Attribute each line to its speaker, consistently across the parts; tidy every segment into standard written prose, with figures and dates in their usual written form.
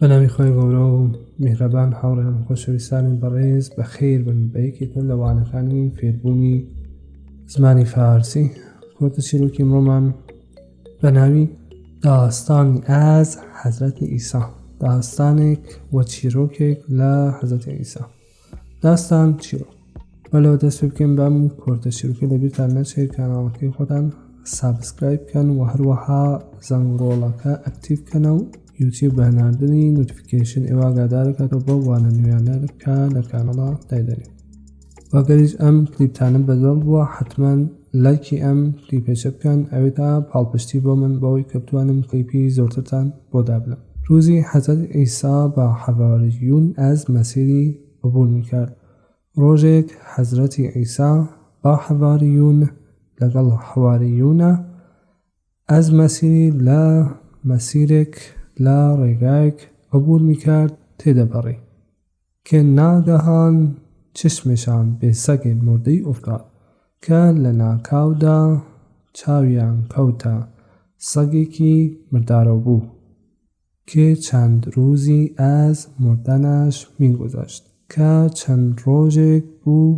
Speaker 1: بەناوی خۆی گەورە و میهرەبان هاوڕێیان خۆشەویستانی بەڕێز بەخێر بن بە یەکێکن لە وانەکانی فێربوونی زمانی فارسی. کۆتە چیرۆکی ئەمڕۆمان بەناوی داستانی ئاز حەزرەتی ئیسا، داستانێک وە چیرۆکێک لە حەزرەتی ئیسا. داستان چیرۆک بەلەوە دەست پێ بکەین بەم کۆرتە چیرۆکی لەبیرتان نەچێت کاناڵەکەی خۆتان سابسکرایب بکەن و هەروەها زەنگۆڵەکە ئەکتیڤ بکەنە و یوتیوب بە هەناردنی نوتیفیکیشن ئێوەگادارەکاتەوە بۆ وانە نوێیانە بکە لە کاناڵە دایدەنێت. واگەریش ئەم کلیپتانە بەدڵ بووە حتمما لایکی ئەم کلیپێچە بکەن، ئەوێتە پاڵپشتی بۆ من بەوەی کە بتوانم کلیپی زۆرترتان بۆ دابنم. روزی حەزرەت ئیسا بە حەواریون ئەز مەسیری عبور میکرد. ڕۆژێک حەزرەتی ئیسا با حەواریون لەگەڵ حەواریونە ئەز مەسیری لە مەسیرێک لە ڕێگایەک عبور میکرد تێدەپەڕی کە ناگەهان چشمشان بێ سەگێک مردەی ئوفتاد کە لە ناکاودا چاویان کەوتە سەگێکی مردارە بوو کە چەند ڕۆژی ئەز مردنەش میگذشت کە چەند ڕۆژێک بوو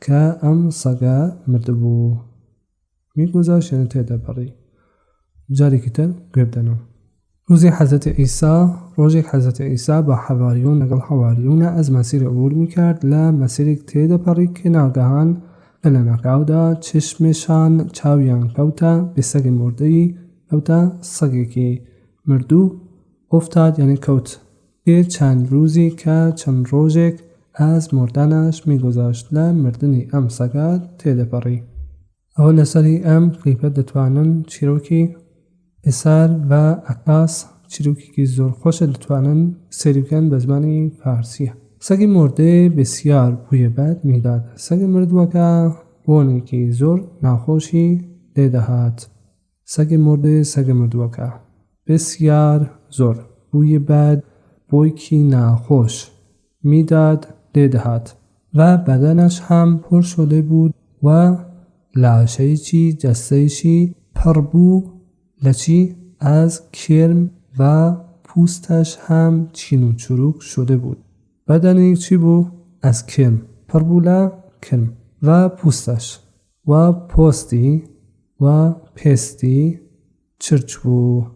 Speaker 1: کە ئەم سەگە مردبوو میگذشت یعنی تێدەپەڕی. جارێکی تر گوێ بدەنەوە. روزی حەزرەتی ئیسا ڕۆژێک حەزرەتی ئیسا بە حەواریون لەگەڵ حەواریونە ئەز مەسیری عبور میکرد لە مەسیرێک تێدەپەڕی کە ناگەهان لە ناکاودا چشمشان چاویان کەوتە بێ سەگی مردەی کەوتە سەگێکی مردوو ئوفتاد یعنی کەوت کە چەند ڕۆژی کە چەند ڕۆژێک ئەز مردنەش میگذشت لە مردنی ئەم سەگە تێدەپەڕی. ئەوە لەسەری ئەم کلیپە دەتوانن چیرۆکی ئێسار و ئەکاس چیرۆکێکی زۆر خۆشە دەتوانن سەیری بکەن بە زمانی فارسیە. سەگی مردێ بسیار بوویە بەد میداد. سەگی مردووەکە بۆنێکی زۆر ناخۆشی لێدەهات. سەگی مردێ سەگی مردووەکە بسیار زۆر بوویە بەد بۆیکی ناخۆش میداد لێدەهات و بەدەنش هەم پڕ شده بود و لاشەیەکی جەستەیشی پڕ بوو لە چی؟ از کرم و پوستش هم چین و چروک شده بود. بدنی چی بود؟ از کرم پر بود لە کرم و پوستش و پوستی و پستی چرچ بود.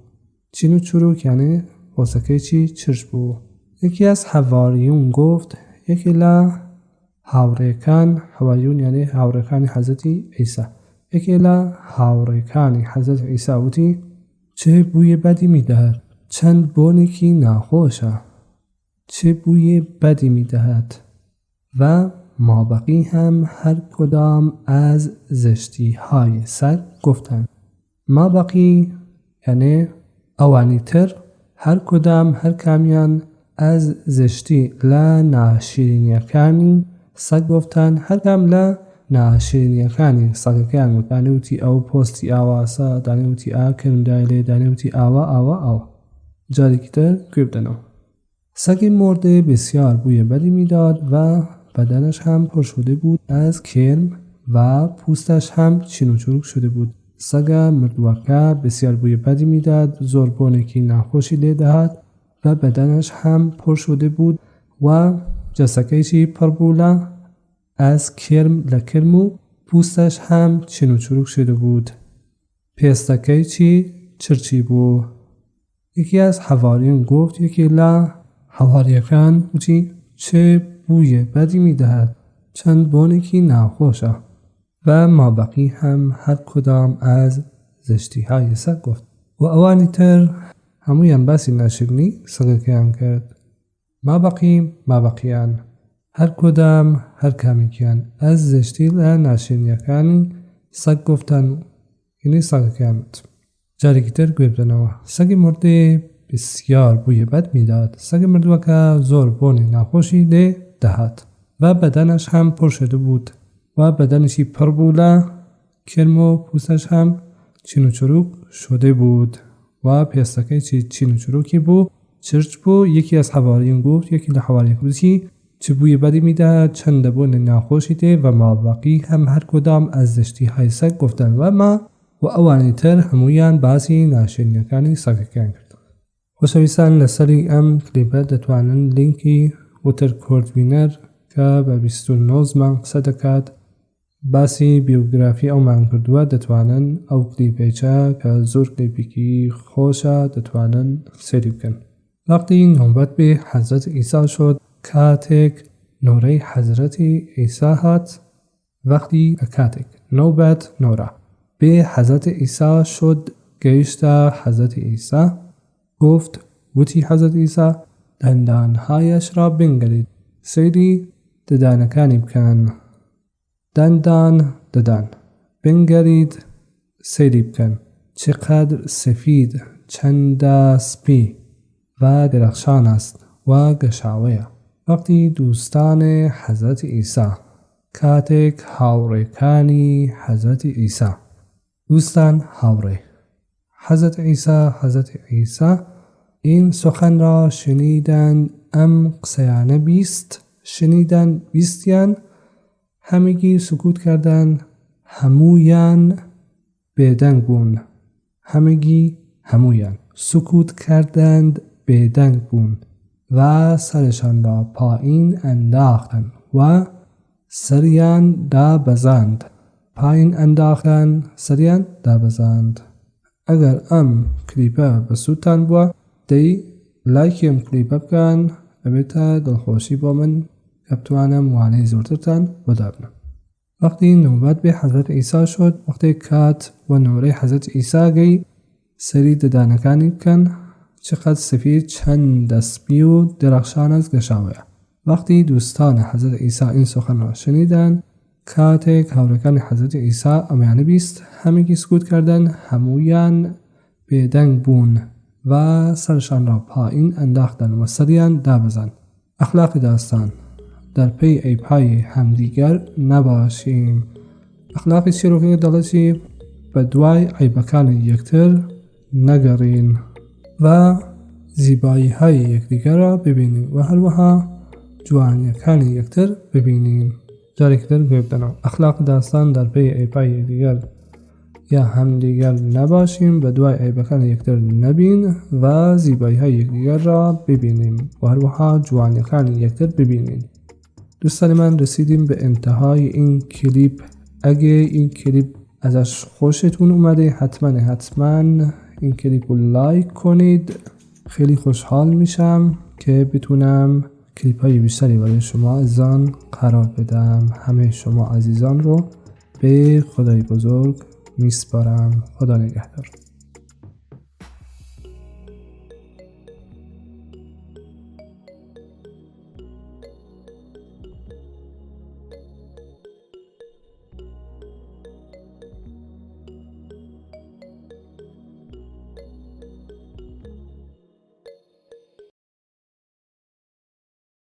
Speaker 1: چین و چروک یعنی پوستکی چی؟ چرچ بود. یکی از حواریون گفت، یکی لە هاوڕێکان، حواریون یعنی هاوڕێکانی حەزرەتی ئیسا، یکی لە هاوڕێکانی حەزرەتی ئیسا وتی چه بوی بدی میدهد، چند بۆنێکی ناخۆشە، چه بوی بدی میدهد. و مابقی هم هر کدام از زشتی های سگ گفتند. مابقی یعنی اوانی تر، هر کدام هر کامیان از زشتی لە ناشرینیەکانی سەگ گفتن. هەر کام لە ناشرینیەکانی سەگەکەیان وت. دانێوتی ئەو پۆستی ئاواسە، دانێوتی ئا کرمدای لێ، دانێوتی ئاوا ئاوا ئاوا. جارێکی تر گوێ بدەنەوە. سەگی مردێ بسیار بوی بدی میداد و بدنش هم پر شده بود از کرم و پوستش هم چین و چروک شده بود. سەگە مردووەکە بسیار بوی بدی میداد، زۆر بۆنێکی ناخۆشی لێدەهات و بدنش هم پر شده بود و جەستەکەیشی پڕ بوو لە از کرم لکرم و پوستش هم چین و چروک شده بود. پێستەکەی چی؟ چرچی بوو. یکی از حواریون گفت، یکی لە حواریەکان وتی چه بوی بدی میدهد، چند بۆنێکی ناخۆشە. و مابقی هم هر کدام از زشتی های سگ گفت. و ئەوانی تر هەموویان باسی ناشرینی سەگەکەیان کرد. مابقیان هر کدام هر کامیکیان از زشتی لە ناشرینیەکانی سەگ گفتن، یعنی سەگەکەیان وت. جارێکی تر گوێ بدەنەوە. سەگی مردێ بسیار بوی بد میداد. سەگی مردووەکە زۆر بۆنی ناخۆشی لێ دەهات و بدنش هم پر شده بود و بدنشی پر بوو لە کرم و پوستش هم چین و چروک شده بود و پێستەکەی چین و چروکی بوو، چرچ بوو. یکی از حواریون گفت، یکی لە حواریون گوتی چه بوی بدی میدهد، چند بۆنی ناخۆشی دێ و مابقی هم هر کدام از زشتی های سگ گفتن. و ئەوانی تر هەموویان باسی ناشرینیەکانی سەگەکەیان کرد. خۆشەویستان لەسەری ئەم کلیپە دەتوانن لینکی وتر کۆردوینەر کە بە 29 زمان قسە دەکات باسی بیوگرافی ئەومان کردووە دەتوانن ئەو کلیپێچە کە زۆر کلیپێکی خۆشە دەتوانن سێری بکەن. وەقتی نۆبەت بێ حەزرەت ئیسا شد کاتێک نۆرەی حەزرەتی ئیسا هات وەقتی کاتێک نۆبەت نۆرە بێ حەزرەت ئیسا شد گەیشتە حەزرەتی ئیسا گفت وتی حەزرەت ئیسا دەندانهایەش را بنگرید سەیری ددانەکانی بکەن دندان ددان بنگرید سەیری بکەن چقدر سفید چەندە سپی و درەخشان است و گەشاوەیە. وەقتی دووستانی حەزرەتی ئیسا کاتێک هاوڕێکانی حەزرەتی ئیسا دوستان هاوڕێ حەزرەت ئیسا این سخن را شنیدن ئەم قسەیانە شنیدن بیستیان همگی سکوت کردن هەموویان بێدەنگ بوون هەموویان سکوت کردند بێدەنگ بوون و سرشان را پایین انداختند و سریان دابەزاند. ئەگەر ئەم کلیپە بەسوودتان بووە دەی لایکی ئەم کلیپە بکەن ئەبێتە دڵخۆشی بۆ من کە بتوانم وانەی زۆرترتان بۆدا بنم. وەقتی نۆبەت بێ حەزرەت ئیسا شد وەقتی کات و نۆرەی حەزرەت ئیسا گەی سەری ددانەکانی بکەن چقدر سفید چەندە سپی و درەخشان است گەشاوەیە. وەقتی دوستان حەزرەت ئیسا این سخن را شنیدن کاتێک هاوڕێکانی حەزرەت ئیسا ئەمەیانە بیست هەمگی سکوت کردن هەموویان بێدەنگ بوون و سرشان را پایین انداختن و سریان دابەزاند. ئەخلاقی داستان در پی عیب‌های همدیگر نباشیم. ئەخلاقی چیرۆکەکە دەڵێتی بە دوای عیبەکانی یەکتر نەگەڕین و زیبایی‌های یەکدیگەر را ببینین و هەروەها جوانیەکانی یەکتر ببینین. جارێکی تر گوێ بدەنەوە. ئەخلاقی داستان در پی عیب‌های یەکدیگر یا همدیگر نباشیم به دوای عیبەکان یەکتر نبین و زیبایی‌های یەکدیگر را ببینیم و هەروەها جوانیەکانی یەکتر ببینین. دوستان من رسیدیم به انتهای این کلیپ. اگه این کلیپ ازش خوشتون اومده حتما این کلیپ رو لایک کنید. خیلی خوشحال میشم که بتونم کلیپ های بیشتری برای شما عزیزان قرار بدم. همه شما عزیزان رو به خدای بزرگ میسپارم. خدا نگهدار.